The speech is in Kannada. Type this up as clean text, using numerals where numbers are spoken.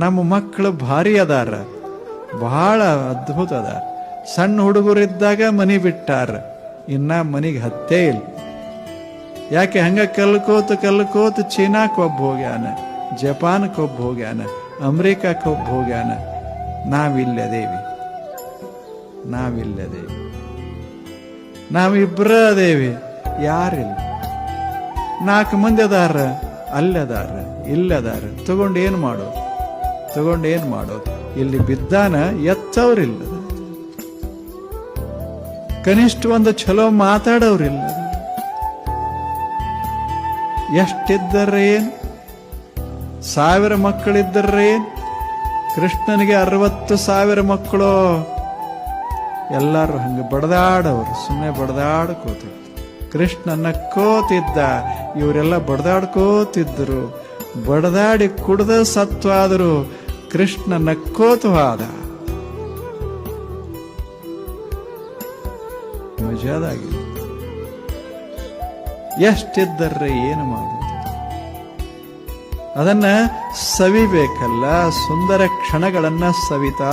ನಮ್ಮ ಮಕ್ಕಳು ಭಾರಿ ಅದಾರ, ಬಹಳ ಅದ್ಭುತ ಅದಾರ. ಸಣ್ಣ ಹುಡುಗರಿದ್ದಾಗ ಮನಿ ಬಿಟ್ಟಾರ, ಇನ್ನ ಮನಿಗೆ ಹತ್ತೇ ಇಲ್ಲ. ಯಾಕೆ ಹಂಗ ಕಲ್ಕೋತ ಚೀನಾಕ್ ಒಬ್ಬ ಹೋಗ್ಯಾನ, ಜಪಾನ್ಕ್ ಒಬ್ಬ ಹೋಗ್ಯಾನ, ಅಮೆರಿಕಕ್ಕೆ ಒಬ್ಬ ಹೋಗ್ಯಾನ. ನಾವಿಲ್ಲದೇವಿ, ನಾವಿಬ್ರ ಅದೇವಿ, ಯಾರಿಲ್ಲ. 4 ಮಂದಿ ಅದಾರ, ಅಲ್ಲದಾರ, ಇಲ್ಲದಾರ. ತಗೊಂಡು ಏನು ಮಾಡೋದು? ಇಲ್ಲಿ ಬಿದ್ದಾನ, ಎತ್ತವ್ರಿಲ್ಲ. ಕನಿಷ್ಠ ಒಂದು ಚಲೋ ಮಾತಾಡೋರಿಲ್ಲ. ಎಷ್ಟಿದ್ದರೇನು? 1000 ಮಕ್ಕಳಿದ್ದರೇನು? ಕೃಷ್ಣನಿಗೆ 60,000 ಮಕ್ಕಳು. ಎಲ್ಲರೂ ಹಂಗೆ ಬಡದಾಡವ್ರು, ಸುಮ್ಮನೆ ಬಡದಾಡ್ಕೋತಿದ್ರು. ಕೃಷ್ಣ ನಕ್ಕೋತಿದ್ದ, ಇವರೆಲ್ಲ ಬಡದಾಡ್ಕೋತಿದ್ರು. ಬಡದಾಡಿ ಕುಡ್ದ ಸತ್ವಾದರು, ಕೃಷ್ಣ ನಕ್ಕೋತವಾದ. ಮಜಾದಾಗಿದೆ. ಎಷ್ಟಿದ್ದರ್ರೆ ಏನು ಮಾಡುದು? ಅದನ್ನ ಸವಿಬೇಕಲ್ಲ, ಸುಂದರ ಕ್ಷಣಗಳನ್ನ ಸವಿತಾ